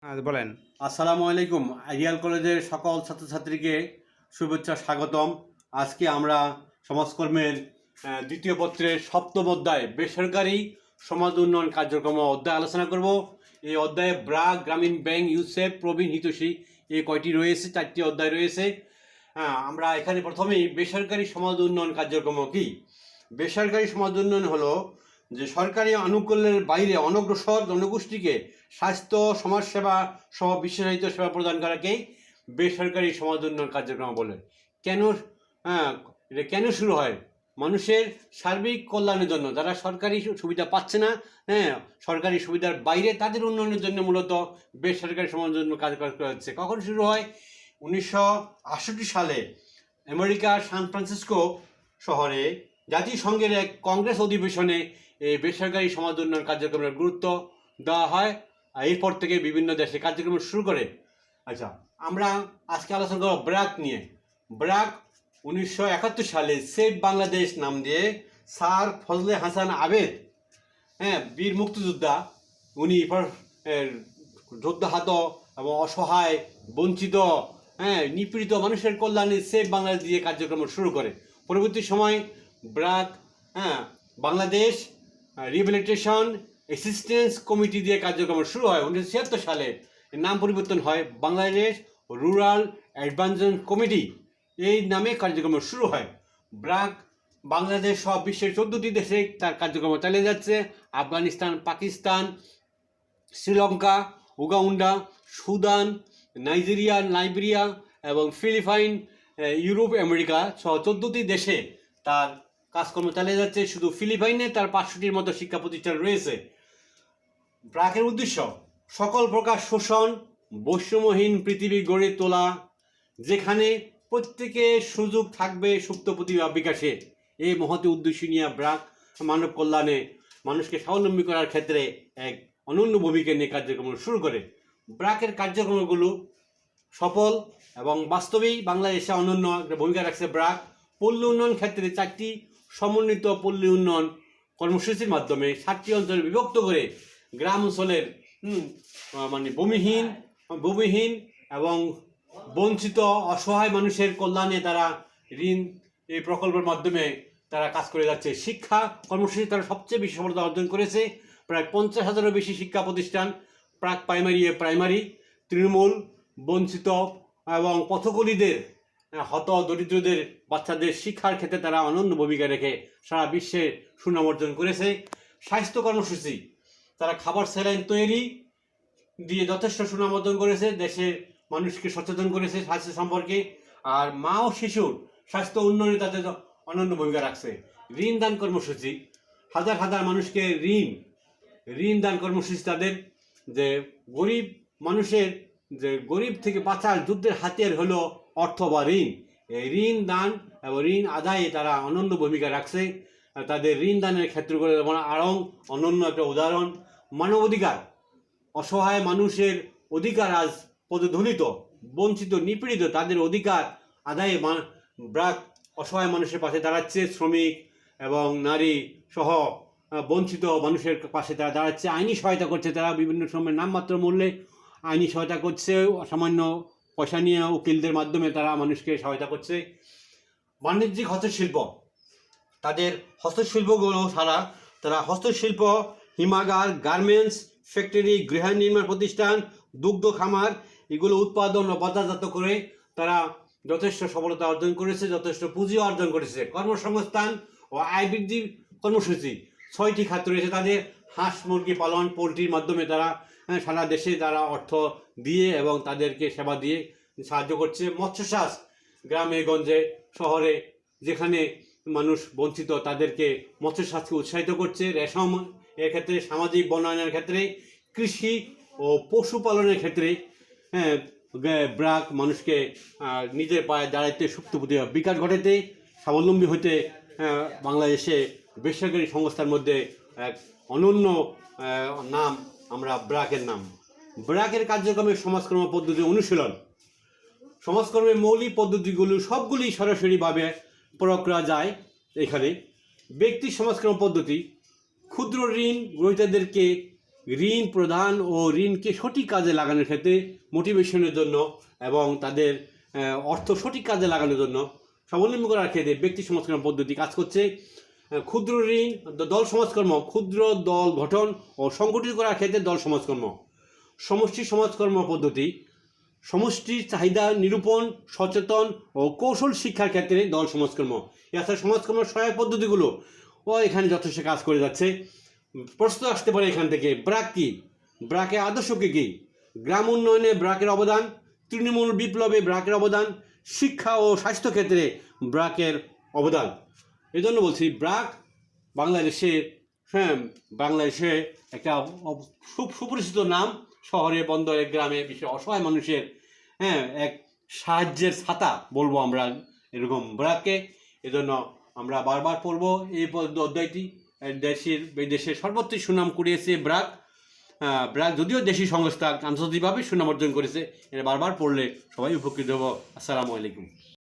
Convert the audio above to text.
বলেন। আসসালামু আলাইকুম। আইডিয়াল কলেজের সকল ছাত্রছাত্রীকে শুভেচ্ছা, স্বাগতম। আজকে আমরা সমাজকর্মের দ্বিতীয় পত্রের সপ্তম অধ্যায় বেসরকারি সমাজ উন্নয়ন কার্যক্রম অধ্যায় আলোচনা করব। এই অধ্যায়ে ব্রাক, গ্রামীণ ব্যাংক, ইউসেফ, প্রবীণ, হিতৈষী এই কয়টি রয়েছে, 4টি অধ্যায় রয়েছে। আমরা এখানে প্রথমেই বেসরকারি সমাজ উন্নয়ন কার্যক্রম কি। বেসরকারি সমাজ উন্নয়ন হলো যে সরকারি আনুকূল্যের বাইরে অনগ্রসর জনগোষ্ঠীকে স্বাস্থ্য, সমাজসেবা সহ বিশেষায়িত সেবা প্রদান করাকেই বেসরকারি সমাজ উন্নয়ন কার্যক্রম বলে। কেন এটা কেন শুরু হয়? মানুষের সার্বিক কল্যাণের জন্য, যারা সরকারি সুবিধা পাচ্ছে না, সরকারি সুবিধার বাইরে তাদের উন্নয়নের জন্য মূলত বেসরকারি সমাজ উন্নয়ন কার্যক্রম করা হচ্ছে। কখন শুরু হয়? 1968 সালে আমেরিকার সান ফ্রান্সিসকো শহরে জাতিসংঘের এক কংগ্রেস অধিবেশনে এই বেসরকারি সমাজ উন্নয়ন কার্যক্রমের গুরুত্ব দেওয়া হয়। এরপর থেকে বিভিন্ন দেশে কার্যক্রম শুরু করে। আচ্ছা, আমরা আজকে আলোচনা করব ব্র্যাক নিয়ে। ব্র্যাক 1971 সালে সেভ বাংলাদেশ নাম দিয়ে স্যার ফজলে হাসান আবেদ, বীর মুক্তিযোদ্ধা, উনি যোদ্ধাহত এবং অসহায়, বঞ্চিত, নিপীড়িত মানুষের কল্যাণে সেভ বাংলাদেশ দিয়ে কার্যক্রম শুরু করে। পরবর্তী সময় BRAC Bangladesh rehabilitation assistance committee দিয়ে কার্যক্রম শুরু হয়। 1976 সালে নাম পরিবর্তন হয় বাংলাদেশ রুরাল অ্যাডভান্সমেন্ট কমিটি, এই নামে কার্যক্রম শুরু হয়। ব্র্যাক বাংলাদেশ সহ বিশ্বের 14টি দেশে তার কার্যক্রম চালিয়ে যাচ্ছে। Afghanistan, Pakistan, Sri Lanka, Uganda, Sudan, Nigeria, Liberia এবং ফিলিপাইন, ইউরোপ, আমেরিকা সহ 14টি দেশে তার কাজকর্ম চালিয়ে যাচ্ছে। শুধু ফিলিপাইনে তার 500টির মতো শিক্ষা প্রতিষ্ঠান রয়েছে। ব্র্যাকের উদ্দেশ্য সকল প্রকার শোষণ, বৈষম্যহীন পৃথিবী গড়ে তোলা, যেখানে প্রত্যেকের সুযোগ থাকবে সুপ্ত প্রতিভা বিকাশে। এই মহৎ উদ্দেশ্য নিয়ে ব্র্যাক মানব কল্যাণে মানুষকে স্বাবলম্বী করার ক্ষেত্রে এক অনন্য ভূমিকা নিয়ে কার্যক্রম শুরু করে। ব্র্যাকের কার্যক্রমগুলো সফল এবং বাস্তবেই বাংলাদেশে অনন্য একটা ভূমিকা রাখছে। ব্র্যাক পল্লী উন্নয়ন ক্ষেত্রে 4টি সমন্বিত পল্লী উন্নয়ন কর্মসূচির মাধ্যমে 7টি অঞ্চলে বিভক্ত করে গ্রাম অঞ্চলের ভূমিহীন এবং বঞ্চিত অসহায় মানুষের কল্যাণে তারা ঋণ এই প্রকল্পের মাধ্যমে তারা কাজ করে যাচ্ছে। শিক্ষা কর্মসূচি তারা সবচেয়ে বেশি সফলতা অর্জন করেছে। প্রায় 50,000-এরও বেশি শিক্ষা প্রতিষ্ঠান, প্রাক প্রাইমারি, তৃণমূল, বঞ্চিত এবং পথকলীদের, হত দরিদ্রদের বাচ্চাদের শিক্ষার ক্ষেত্রে তারা অনন্য ভূমিকা রেখে সারা বিশ্বে সুনাম অর্জন করেছে। স্বাস্থ্য কর্মসূচি তারা খাবার স্যালাইন তৈরি দিয়ে যথেষ্ট সুনাম অর্জন করেছে, দেশের মানুষকে সচেতন করেছে স্বাস্থ্য সম্পর্কে। আর মা ও শিশুর স্বাস্থ্য উন্নয়নে তাদের অনন্য ভূমিকা রাখছে। ঋণ দান কর্মসূচি হাজার হাজার মানুষকে ঋণ দান কর্মসূচি তাদের, যে গরিব মানুষের, যে গরিব থেকে বাঁচার যুদ্ধের হাতিয়ার হলো অর্থ বা ঋণ। এই ঋণ দান এবং ঋণ আদায়ে তারা অনন্য ভূমিকা রাখছে। তাদের ঋণ দানের ক্ষেত্রগুলো যেমন আরং অনন্য একটা উদাহরণ। মানবাধিকার, অসহায় মানুষের অধিকার আজ পদধূলিত, বঞ্চিত, নিপীড়িত, তাদের অধিকার আদায়ে ব্র্যাক অসহায় মানুষের পাশে দাঁড়াচ্ছে। শ্রমিক এবং নারী সহ বঞ্চিত মানুষের পাশে তারা দাঁড়াচ্ছে। আইনি সহায়তা করছে, তারা বিভিন্ন সময় নামমাত্র মূল্যে আইনি সহায়তা করছে। সামান্য পয়সা নিয়ে উকিলদের মাধ্যমে তারা মানুষকে সহায়তা করছে। বাণিজ্যিক হস্তশিল্প, তাদের হস্তশিল্পগুলো ছাড়া তারা হস্তশিল্প, হিমাগার, গার্মেন্টস ফ্যাক্টরি, গৃহ নির্মাণ প্রতিষ্ঠান, দুগ্ধ খামার, এগুলো উৎপাদন ও বাজারজাত করে তারা যথেষ্ট সফলতা অর্জন করেছে, যথেষ্ট পুঁজি অর্জন করেছে। কর্মসংস্থান ও আয় বৃদ্ধি কর্মসূচি 6টি খাত রয়েছে তাদের। হাঁস মুরগি পালন, পোলট্রির মাধ্যমে তারা সারা দেশে তারা অর্থ দিয়ে এবং তাদেরকে সেবা দিয়ে সাহায্য করছে। মৎস্য চাষ, গ্রামে গঞ্জে শহরে যেখানে মানুষ বঞ্চিত তাদেরকে মৎস্য চাষকে উৎসাহিত করছে। রেশম এর ক্ষেত্রে, সামাজিক বনায়নের ক্ষেত্রে, কৃষি ও পশুপালনের ক্ষেত্রে ব্র্যাক মানুষকে নিজের পায়ে দাঁড়াইতে, সুপ্ত প্রতিভা বিকাশ ঘটাতে, স্বাবলম্বী হতে বাংলাদেশে বেসরকারি সংস্থার মধ্যে এক অনন্য নাম আমরা ব্র্যাকের নাম। ব্র্যাকের কার্যক্রমের সমাজকর্ম পদ্ধতি অনুশীলন। সমাজকর্মের মৌলিক পদ্ধতিগুলো সবগুলি সরাসরিভাবে প্রয়োগ করা যায় এখানে। ব্যক্তি সমাজকর্ম পদ্ধতি, ক্ষুদ্র ঋণ গ্রহীতাদেরকে ঋণ প্রদান ও ঋণকে সঠিক কাজে লাগানোর ক্ষেত্রে মোটিভেশনের জন্য এবং তাদের অর্থ সঠিক কাজে লাগানোর জন্য স্বাবলম্বী করার ক্ষেত্রে ব্যক্তি সমাজকর্ম পদ্ধতি কাজ করছে। ক্ষুদ্র ঋণ দল সমাজকর্ম, ক্ষুদ্র দল গঠন ও সংগঠিত করার ক্ষেত্রে দল সমাজকর্ম। সমষ্টি সমাজকর্ম পদ্ধতি সমষ্টির চাহিদা নিরূপণ, সচেতন ও কৌশল শিক্ষার ক্ষেত্রে দল সমাজকর্ম। এছাড়া সমাজকর্ম সহায়ক পদ্ধতিগুলো এখানে যথেষ্ট কাজ করে যাচ্ছে। প্রশ্ন আসতে পারে এখান থেকে, ব্র্যাক কি, ব্র্যাকের আদর্শ কী, গ্রাম উন্নয়নে ব্র্যাকের অবদান, তৃণমূল বিপ্লবে ব্র্যাকের অবদান, শিক্ষা ও স্বাস্থ্য ক্ষেত্রে ব্র্যাকের অবদান। এই জন্য বলছি ব্র্যাক বাংলাদেশে একটা সুপরিচিত নাম। শহরে, বন্দরে, গ্রামে, বিশেষ অসহায় মানুষের এক সাহায্যের ছাতা বলবো আমরা এরকম ব্র্যাককে। এজন্য আমরা বারবার পড়ব এই অধ্যায়টি। দেশের সর্বত্রই সুনাম কুড়িয়েছে ব্র্যাক। ব্র্যাক যদিও দেশি সংস্থা, আন্তর্জাতিকভাবে সুনাম অর্জন করেছে। এটা বারবার পড়লে সবাই উপকৃত হব। আসসালামু আলাইকুম।